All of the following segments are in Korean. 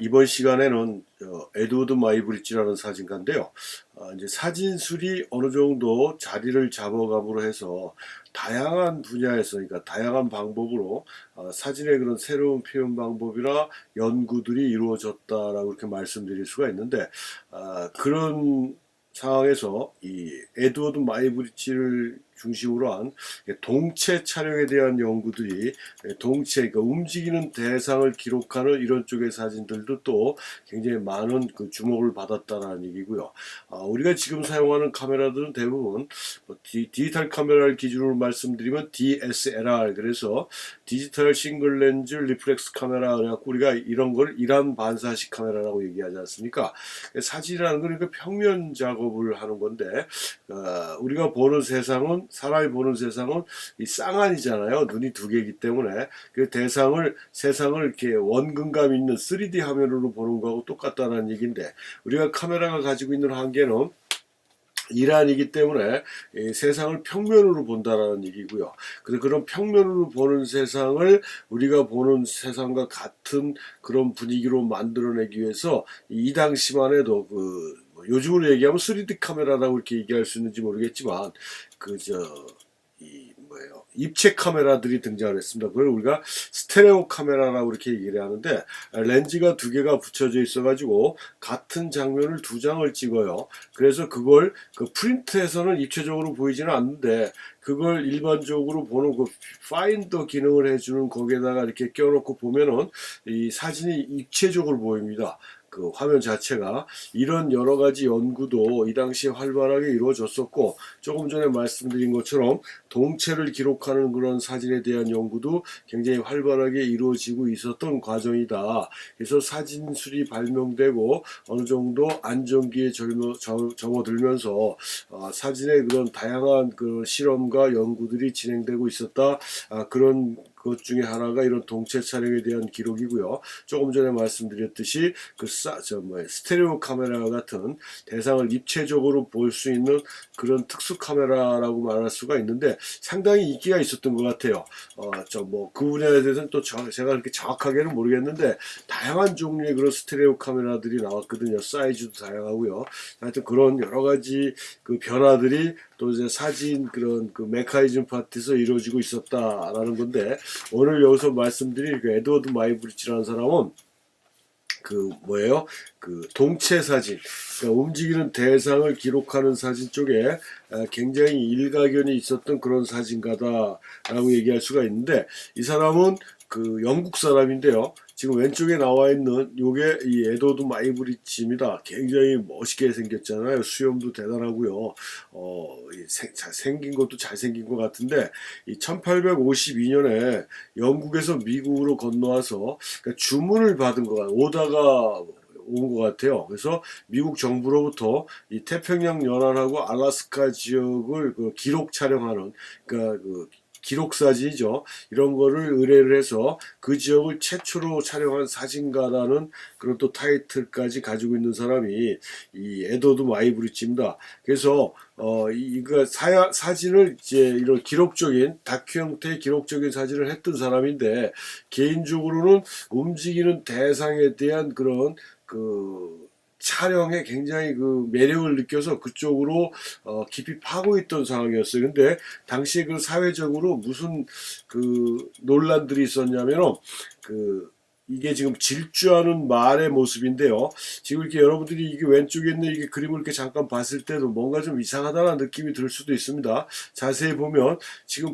이번 시간에는 에드워드 마이브리치라는 사진가인데요. 이제 사진술이 어느 정도 자리를 잡아감으로 해서 다양한 분야에서, 그러니까 다양한 방법으로 사진의 그런 새로운 표현 방법이나 연구들이 이루어졌다라고 이렇게 말씀드릴 수가 있는데, 그런 상황에서 이 에드워드 마이브리치를 중심으로 한 동체 촬영에 대한 연구들이, 동체, 그러니까 움직이는 대상을 기록하는 이런 쪽의 사진들도 또 굉장히 많은 그 주목을 받았다는 얘기고요. 우리가 지금 사용하는 카메라들은 대부분 디지털 카메라를 기준으로 말씀드리면 DSLR, 그래서 디지털 싱글 렌즈 리플렉스 카메라, 그래갖고 우리가 이런 걸 일환 반사식 카메라라고 얘기하지 않습니까? 사진이라는 건 그러니까 평면 작업을 하는 건데, 우리가 보는 세상은, 사람이 보는 세상은 이 쌍안이잖아요. 눈이 두 개이기 때문에 그 세상을 이렇게 원근감 있는 3D 화면으로 보는 거하고 똑같다는 얘기인데, 우리가 카메라가 가지고 있는 한계는 일환이기 때문에 세상을 평면으로 본다라는 얘기고요. 그래서 그런 평면으로 보는 세상을 우리가 보는 세상과 같은 그런 분위기로 만들어내기 위해서 이 당시만 해도 요즘으로 얘기하면 3D 카메라라고 이렇게 얘기할 수 있는지 모르겠지만 입체 카메라들이 등장을 했습니다. 그걸 우리가 스테레오 카메라라고 이렇게 얘기를 하는데, 렌즈가 두 개가 붙여져 있어 가지고 같은 장면을 두 장을 찍어요. 그래서 그걸 프린트에서는 입체적으로 보이지는 않는데, 그걸 일반적으로 보는 파인더 기능을 해주는 거기에다가 이렇게 껴놓고 보면은 이 사진이 입체적으로 보입니다. 그 화면 자체가. 이런 여러 가지 연구도 이 당시에 활발하게 이루어졌었고, 조금 전에 말씀드린 것처럼 동체를 기록하는 그런 사진에 대한 연구도 굉장히 활발하게 이루어지고 있었던 과정이다. 그래서 사진술이 발명되고 어느 정도 안정기에 접어들면서 사진의 그런 다양한 그 실험과 연구들이 진행되고 있었다. 그런 것 중에 하나가 이런 동체 촬영에 대한 기록이고요. 조금 전에 말씀드렸듯이 스테레오 카메라 같은 대상을 입체적으로 볼 수 있는 그런 특수 카메라라고 말할 수가 있는데, 상당히 인기가 있었던 것 같아요. 그 분야에 대해서는 또 제가 그렇게 정확하게는 모르겠는데, 다양한 종류의 그런 스테레오 카메라들이 나왔거든요. 사이즈도 다양하고요. 하여튼 그런 여러 가지 그 변화들이 또 이제 사진 그런 그 메커니즘 파트에서 이루어지고 있었다라는 건데, 오늘 여기서 말씀드릴 그 에드워드 마이브리치라는 사람은 동체 사진, 그러니까 움직이는 대상을 기록하는 사진 쪽에 굉장히 일가견이 있었던 그런 사진가다라고 얘기할 수가 있는데, 이 사람은 영국 사람인데요. 지금 왼쪽에 나와 있는 요게 이 에드워드 마이브리치입니다. 굉장히 멋있게 생겼잖아요. 수염도 대단하고요. 생긴 것도 잘생긴 것 같은데, 이 1852년에 영국에서 미국으로 건너와서 그러니까 주문을 받은 거가 오다가 온 것 같아요. 그래서 미국 정부로부터 이 태평양 연안하고 알래스카 지역을 기록 촬영하는, 기록 사진이죠. 이런 거를 의뢰를 해서 그 지역을 최초로 촬영한 사진가라는 그런 또 타이틀까지 가지고 있는 사람이 이 에드워드 마이브리치입니다. 그래서 사진을 이제 이런 기록적인 다큐 형태의 기록적인 사진을 했던 사람인데, 개인적으로는 움직이는 대상에 대한 그런 촬영에 굉장히 매력을 느껴서 그쪽으로 깊이 파고 있던 상황이었어요. 근데 당시에 사회적으로 무슨 논란들이 있었냐면은 이게 지금 질주하는 말의 모습인데요. 지금 이렇게 여러분들이 이게 왼쪽에 있는 이게 그림을 이렇게 잠깐 봤을 때도 뭔가 좀 이상하다는 느낌이 들 수도 있습니다. 자세히 보면 지금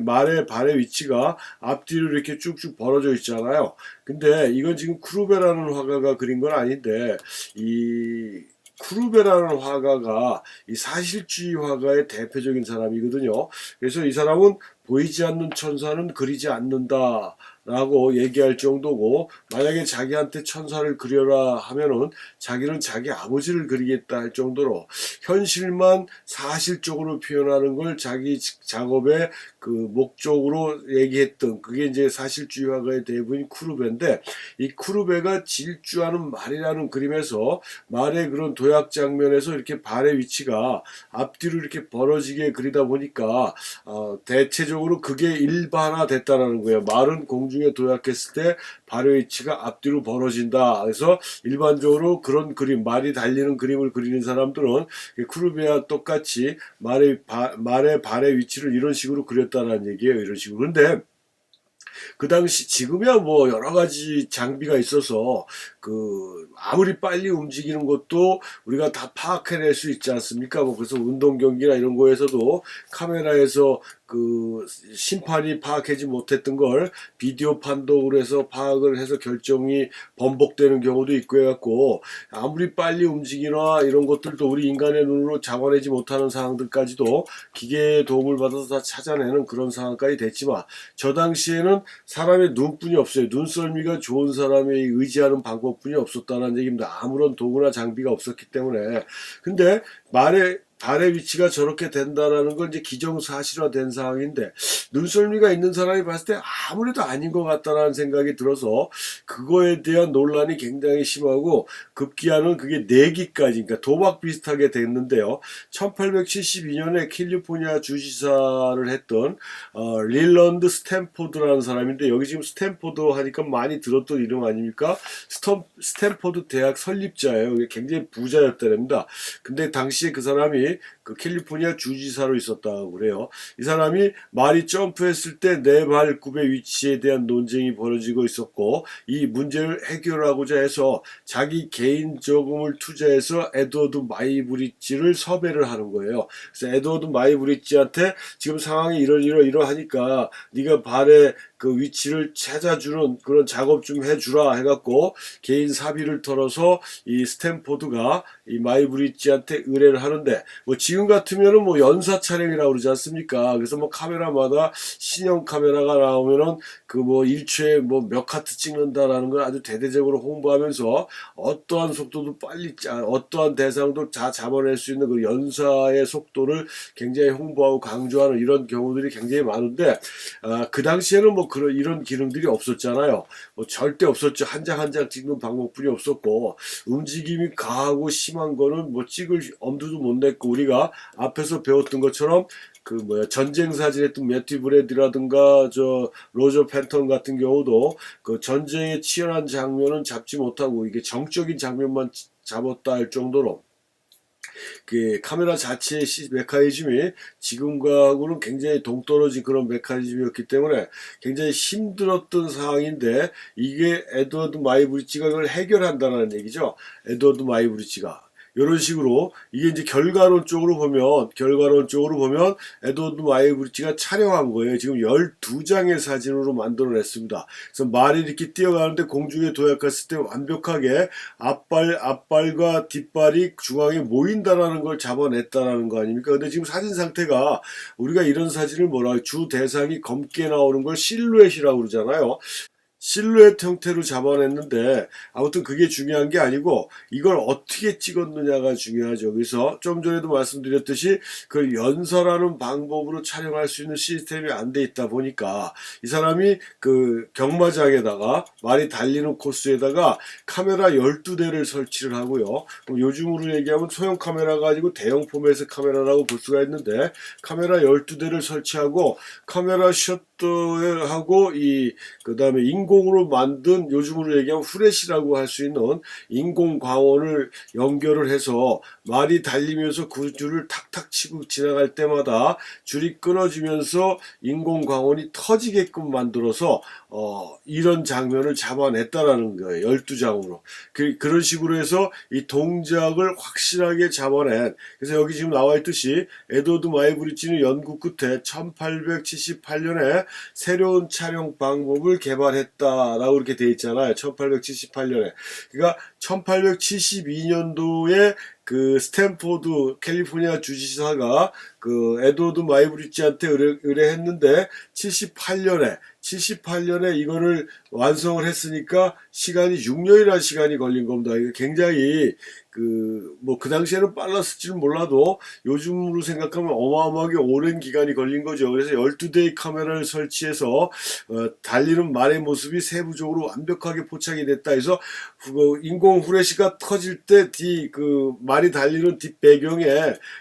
말의 발의 위치가 앞뒤로 이렇게 쭉쭉 벌어져 있잖아요. 근데 이건 지금 크루베라는 화가가 그린 건 아닌데, 이 크루베라는 화가가 이 사실주의 화가의 대표적인 사람이거든요. 그래서 이 사람은 보이지 않는 천사는 그리지 않는다 라고 얘기할 정도고, 만약에 자기한테 천사를 그려라 하면은 자기는 자기 아버지를 그리겠다 할 정도로 현실만 사실적으로 표현하는 걸 자기 작업의 목적으로 얘기했던, 그게 이제 사실주의 화가의 대부분이 크루베인데, 이 크루베가 질주하는 말이라는 그림에서 말의 그런 도약 장면에서 이렇게 발의 위치가 앞뒤로 이렇게 벌어지게 그리다 보니까 대체적으로 그게 일반화 됐다는 거예요. 말은 공중 공중에 도약했을 때 발의 위치가 앞뒤로 벌어진다. 그래서 일반적으로 그런 그림, 말이 달리는 그림을 그리는 사람들은 쿠르베와 똑같이 말의 발의 위치를 이런 식으로 그렸다는 얘기예요. 이런 식으로. 그런데 그 당시 지금이야 뭐 여러 가지 장비가 있어서 아무리 빨리 움직이는 것도 우리가 다 파악해낼 수 있지 않습니까? 뭐 그래서 운동 경기나 이런 거에서도 카메라에서 심판이 파악하지 못했던 걸 비디오 판독을 해서 파악을 해서 결정이 번복되는 경우도 있고 해갖고 아무리 빨리 움직이나 이런 것들도 우리 인간의 눈으로 잡아내지 못하는 상황들까지도 기계의 도움을 받아서 다 찾아내는 그런 상황까지 됐지만 저 당시에는 사람의 눈뿐이 없어요. 눈썰미가 좋은 사람이 의지하는 방법뿐이 없었다는 얘기입니다. 아무런 도구나 장비가 없었기 때문에. 근데 발의 위치가 저렇게 된다라는 건 이제 기정사실화된 상황인데 눈썰미가 있는 사람이 봤을 때 아무래도 아닌 것 같다라는 생각이 들어서 그거에 대한 논란이 굉장히 심하고 급기야는 그게 내기까지 그러니까 도박 비슷하게 됐는데요. 1872년에 캘리포니아 주지사를 했던 릴런드 스탠포드라는 사람인데 여기 지금 스탠포드 하니까 많이 들었던 이름 아닙니까? 스탠포드 대학 설립자예요. 굉장히 부자였다랍니다. 근데 당시에 그 사람이 캘리포니아 주지사로 있었다고 그래요. 이 사람이 말이 점프했을 때 내 발굽의 위치에 대한 논쟁이 벌어지고 있었고 이 문제를 해결하고자 해서 자기 개인 저금을 투자해서 에드워드 마이브리지를 섭외를 하는 거예요. 그래서 에드워드 마이브리지한테 지금 상황이 이러하니까 네가 발의 위치를 찾아주는 그런 작업 좀 해주라 해갖고 개인 사비를 털어서 이 스탠포드가 이 마이브리지한테 의뢰를 하는데 뭐 지금 같으면은 뭐 연사 촬영이라고 그러지 않습니까? 그래서 뭐 카메라마다 신형 카메라가 나오면은 뭐 일초에 뭐 몇 카트 찍는다라는 걸 아주 대대적으로 홍보하면서 어떠한 속도도 빨리 어떠한 대상도 다 잡아낼 수 있는 그 연사의 속도를 굉장히 홍보하고 강조하는 이런 경우들이 굉장히 많은데 그 당시에는 뭐 이런 기능들이 없었잖아요. 뭐 절대 없었죠. 한 장 한 장 찍는 방법뿐이 없었고 움직임이 가하고 심한 거는 뭐 찍을 엄두도 못 냈고 우리가 앞에서 배웠던 것처럼 전쟁 사진했던 매튜 브래디라든가 로저 팬턴 같은 경우도 전쟁의 치열한 장면은 잡지 못하고 이게 정적인 장면만 잡았다 할 정도로 카메라 자체의 메커니즘이 지금과는 굉장히 동떨어진 그런 메커니즘이었기 때문에 굉장히 힘들었던 상황인데 이게 에드워드 마이브리지가 이걸 해결한다는 얘기죠. 에드워드 마이브리지가. 이런 식으로 이게 이제 결과론적으로 보면 에드워드 마이브리지가 촬영한 거예요. 지금 12장의 사진으로 만들어냈습니다. 그래서 말이 이렇게 뛰어가는데 공중에 도약했을 때 완벽하게 앞발과 뒷발이 중앙에 모인다라는 걸 잡아냈다라는 거 아닙니까? 근데 지금 사진 상태가 우리가 이런 사진을 주 대상이 검게 나오는 걸 실루엣이라고 그러잖아요. 실루엣 형태로 잡아냈는데 아무튼 그게 중요한 게 아니고 이걸 어떻게 찍었느냐가 중요하죠. 그래서 좀 전에도 말씀드렸듯이 연설하는 방법으로 촬영할 수 있는 시스템이 안 돼 있다 보니까 이 사람이 경마장에다가 말이 달리는 코스에다가 카메라 12대를 설치를 하고요. 요즘으로 얘기하면 소형 카메라 가지고 대형 포맷의 카메라라고 볼 수가 있는데 카메라 12대를 설치하고 카메라 셔터하고 그 다음에 인공으로 만든 요즘으로 얘기하면 후레쉬라고 할 수 있는 인공 광원을 연결을 해서 말이 달리면서 그 줄을 탁탁 치고 지나갈 때마다 줄이 끊어지면서 인공 광원이 터지게끔 만들어서 이런 장면을 잡아냈다라는 거예요. 12장으로. 그런 식으로 해서 이 동작을 확실하게 잡아낸 그래서 여기 지금 나와 있듯이 에드워드 마이브리지는 연구 끝에 1878년에 새로운 촬영 방법을 개발했다라고 이렇게 돼 있잖아요. 1878년에. 그러니까 1872년도에 스탠포드 캘리포니아 주지사가 에드워드 마이브리지한테 의뢰했는데 78년에 이거를 완성을 했으니까 시간이 6년이라는 시간이 걸린 겁니다. 이거 굉장히 그 당시에는 빨랐을지는 몰라도 요즘으로 생각하면 어마어마하게 오랜 기간이 걸린 거죠. 그래서 12대의 카메라를 설치해서 달리는 말의 모습이 세부적으로 완벽하게 포착이 됐다 해서 인공 후레쉬가 터질 때 말이 달리는 뒷 배경에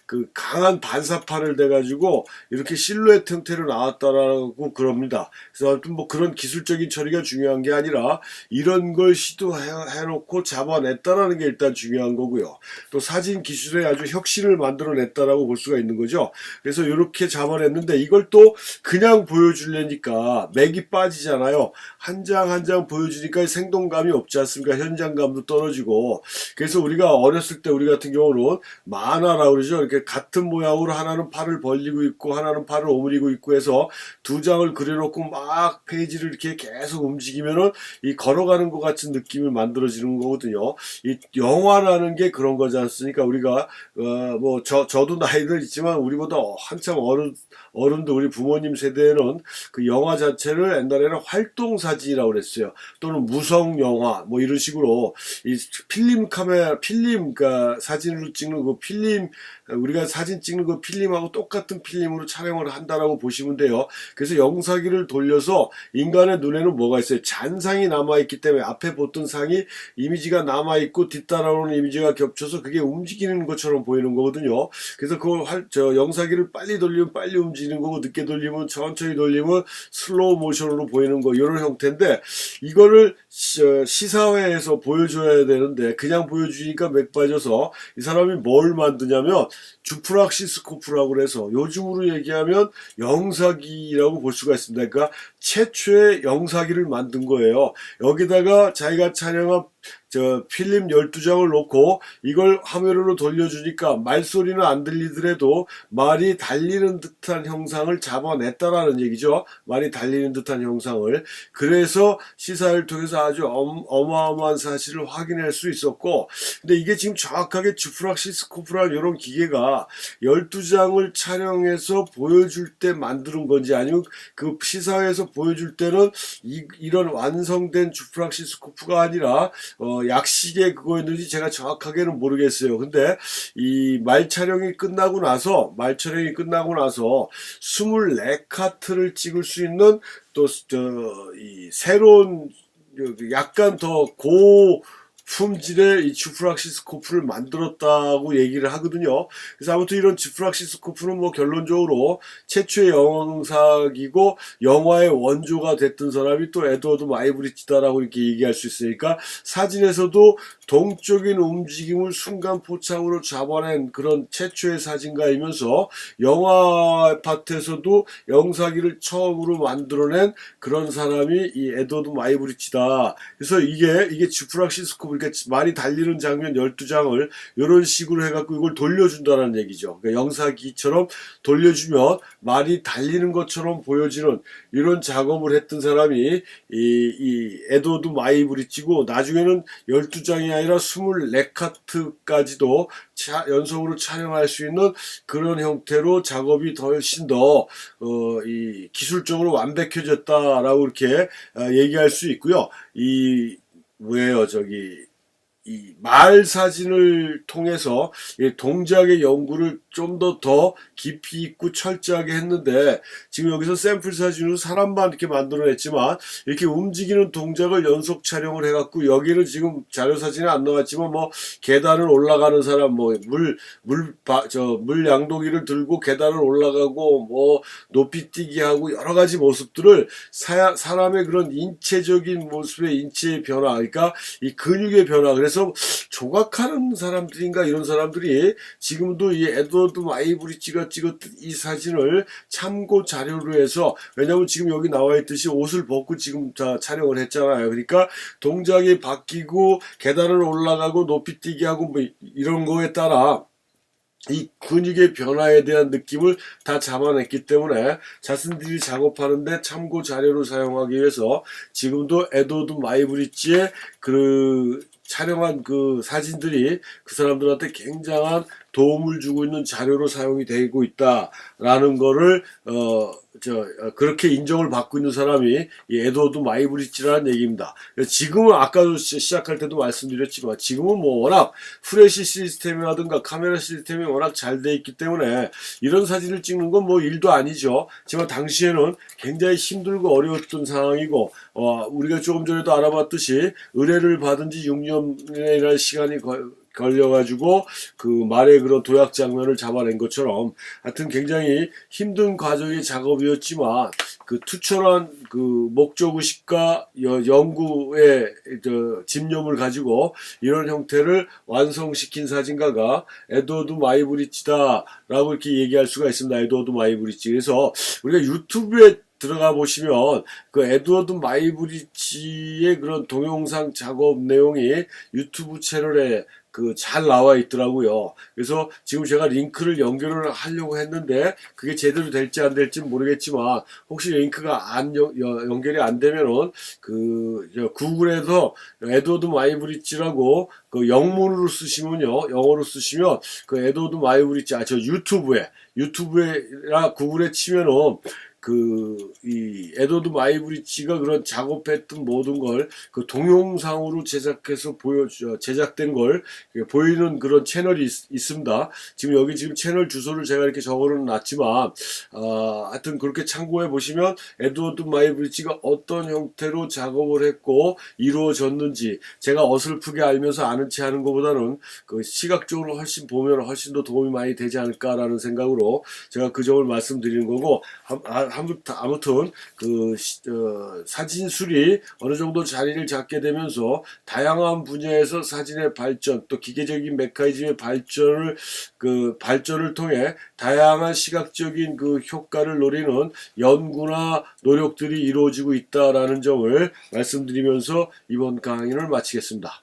그 강한 반사판을 대가지고 이렇게 실루엣 형태로 나왔다라고 그럽니다. 그래서 아무튼 뭐 그런 기술적인 처리가 중요한 게 아니라 이런 걸 시도해놓고 잡아냈다라는 게 일단 중요한 거고요. 또 사진 기술에 아주 혁신을 만들어냈다라고 볼 수가 있는 거죠. 그래서 이렇게 잡아냈는데 이걸 또 그냥 보여주려니까 맥이 빠지잖아요. 한 장 한 장 보여주니까 생동감이 없지 않습니까? 현장감도 떨어지고. 그래서 우리가 어렸을 때 우리 같은 경우는 만화라고 그러죠. 이렇게 같은 모양으로 하나는 팔을 벌리고 있고 하나는 팔을 오므리고 있고 해서 두 장을 그려놓고 막 페이지를 이렇게 계속 움직이면은 이 걸어가는 것 같은 느낌을 만들어지는 거거든요. 이 영화라는 게 그런 거지 않습니까? 우리가 뭐 저도 나이는 있지만 우리보다 한참 어른들 우리 부모님 세대에는 그 영화 자체를 옛날에는 활동사진이라고 그랬어요. 또는 무성영화 뭐 이런 식으로 이 필름 카메라 그러니까 사진으로 찍는 그 필름 우리가 사진 찍는 그 필름하고 똑같은 필름으로 촬영을 한다라고 보시면 돼요. 그래서 영상기를 돌려서 인간의 눈에는 뭐가 있어요? 잔상이 남아있기 때문에 앞에 보던 상이 이미지가 남아있고 뒤따라오는 이미지가 겹쳐서 그게 움직이는 것처럼 보이는 거거든요. 그래서 그걸 영상기를 빨리 돌리면 빨리 움직이는 거고 늦게 돌리면 천천히 돌리면 슬로우 모션으로 보이는 거 이런 형태인데 이거를 시사회에서 보여줘야 되는데 그냥 보여주니까 맥 빠져서 이 사람이 뭘 만드냐면 주프락시스코프라고 그래서 요즘으로 얘기하면 영사기라고 볼 수가 있습니다. 그러니까 최초의 영사기를 만든 거예요. 여기다가 자기가 촬영한 필름 12장을 놓고 이걸 화면으로 돌려주니까 말소리는 안 들리더라도 말이 달리는 듯한 형상을 잡아냈다라는 얘기죠. 말이 달리는 듯한 형상을. 그래서 시사를 통해서 아주 어마어마한 사실을 확인할 수 있었고 근데 이게 지금 정확하게 주프락시스코프라는 이런 기계가 12장을 촬영해서 보여줄 때 만드는 건지 아니면 그 시사회에서 보여줄 때는 이런 완성된 주프락시스코프가 아니라 약식의 그거였는지 제가 정확하게는 모르겠어요. 근데 이 말 촬영이 끝나고 나서 24카트를 찍을 수 있는 또 이 새로운 약간 더 품질의 이 주프락시스코프를 만들었다고 얘기를 하거든요. 그래서 아무튼 이런 주프락시스코프는 뭐 결론적으로 최초의 영상이고 영화의 원조가 됐던 사람이 또 에드워드 마이브리치다라고 이렇게 얘기할 수 있으니까 사진에서도 동적인 움직임을 순간 포착으로 잡아낸 그런 최초의 사진가이면서 영화 파트에서도 영상기를 처음으로 만들어낸 그런 사람이 이 에드워드 마이브리치다. 그래서 이게 주프락시스코프 그러니까 말이 달리는 장면 12장을 이런 식으로 해갖고 이걸 돌려준다는 얘기죠. 그러니까 영사기처럼 돌려주면 말이 달리는 것처럼 보여지는 이런 작업을 했던 사람이 이 에드워드 마이브리치고 나중에는 12장이 아니라 24카트까지도 연속으로 촬영할 수 있는 그런 형태로 작업이 훨씬 더 이 기술적으로 완벽해졌다라고 이렇게 얘기할 수 있고요. 이 말 사진을 통해서 동작의 연구를 좀 더 깊이 있고 철저하게 했는데 지금 여기서 샘플 사진으로 사람만 이렇게 만들어냈지만 이렇게 움직이는 동작을 연속 촬영을 해갖고 여기는 지금 자료 사진에 안 나왔지만 뭐 계단을 올라가는 사람 뭐 물 양동이를 들고 계단을 올라가고 뭐 높이 뛰기 하고 여러 가지 모습들을 사람의 그런 인체적인 모습의 인체의 변화 그러니까 이 근육의 변화 그래서 조각하는 사람들인가 이런 사람들이 지금도 이 에드워드 마이브리치가 찍었던 이 사진을 참고 자료로 해서 왜냐면 지금 여기 나와 있듯이 옷을 벗고 지금 다 촬영을 했잖아요. 그러니까 동작이 바뀌고 계단을 올라가고 높이 뛰기 하고 뭐 이런 거에 따라 이 근육의 변화에 대한 느낌을 다 잡아냈기 때문에 자신들이 작업하는데 참고 자료로 사용하기 위해서 지금도 에드워드 마이브리치의 그 촬영한 그 사진들이 그 사람들한테 굉장한 도움을 주고 있는 자료로 사용이 되고 있다라는 거를 그렇게 인정을 받고 있는 사람이 이 에드워드 마이브리치라는 얘기입니다. 지금은 아까도 시작할 때도 말씀드렸지만 지금은 뭐 워낙 프레시 시스템이라든가 카메라 시스템이 워낙 잘 돼 있기 때문에 이런 사진을 찍는 건 뭐 일도 아니죠. 하지만 당시에는 굉장히 힘들고 어려웠던 상황이고 우리가 조금 전에도 알아봤듯이 의뢰를 받은 지 6년이라는 시간이 걸려가지고 그 말의 그런 도약 장면을 잡아낸 것처럼 하여튼 굉장히 힘든 과정의 작업이었지만 그 투철한 그 목적의식과 연구의 집념을 가지고 이런 형태를 완성시킨 사진가가 에드워드 마이브리치다라고 이렇게 얘기할 수가 있습니다. 에드워드 마이브리치. 그래서 우리가 유튜브에 들어가 보시면 그 에드워드 마이브리치의 그런 동영상 작업 내용이 유튜브 채널에 그 잘 나와 있더라고요. 그래서 지금 제가 링크를 연결을 하려고 했는데 그게 제대로 될지 안 될지 모르겠지만 혹시 링크가 연결이 안 되면은 그 구글에서 에드워드 마이브리치라고 그 영문으로 쓰시면요, 영어로 쓰시면 그 에드워드 마이브리치 저 유튜브에나 구글에 치면은 이 에드워드 마이브리치가 그런 작업했던 모든 걸 그 동영상으로 제작해서 제작된 걸 보이는 그런 채널이 있습니다. 지금 여기 채널 주소를 제가 이렇게 적어는 놨지만, 하여튼 그렇게 참고해 보시면 에드워드 마이브리치가 어떤 형태로 작업을 했고 이루어졌는지 제가 어설프게 알면서 아는 체 하는 것보다는 그 시각적으로 훨씬 보면 훨씬 더 도움이 많이 되지 않을까라는 생각으로 제가 그 점을 말씀드리는 거고, 아무튼 그 사진술이 어느 정도 자리를 잡게 되면서 다양한 분야에서 사진의 발전, 또 기계적인 메커니즘의 발전을 통해 다양한 시각적인 그 효과를 노리는 연구나 노력들이 이루어지고 있다라는 점을 말씀드리면서 이번 강의를 마치겠습니다.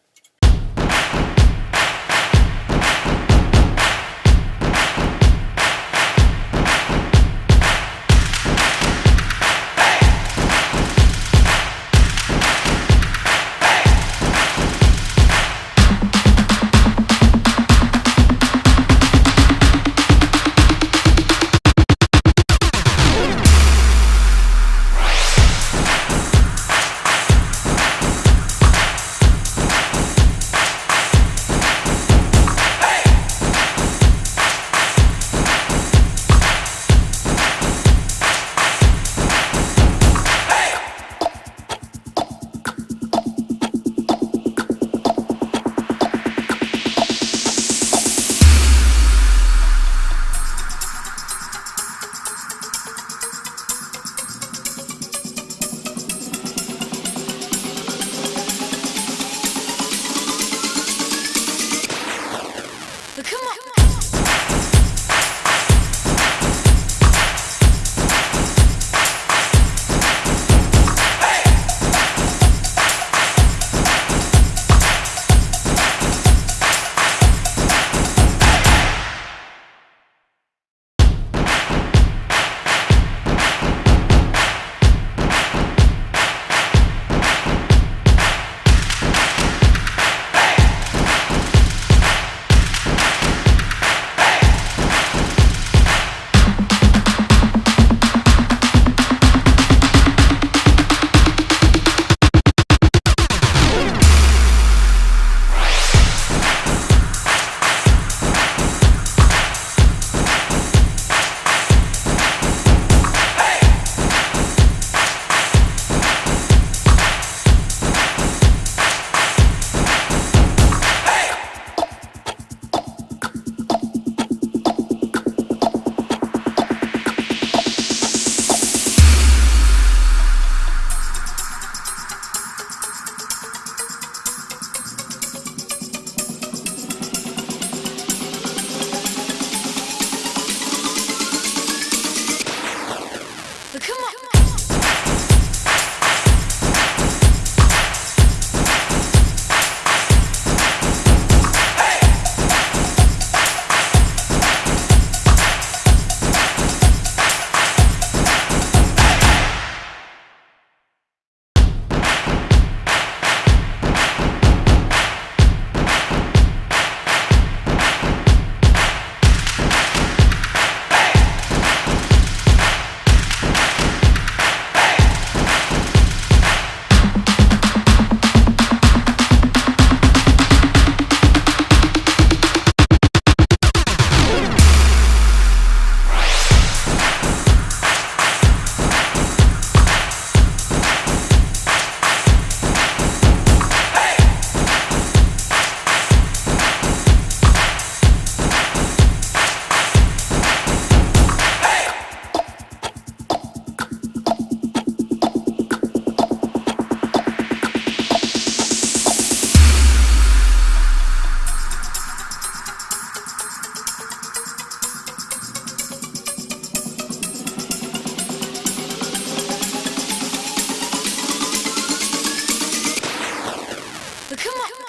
Come on.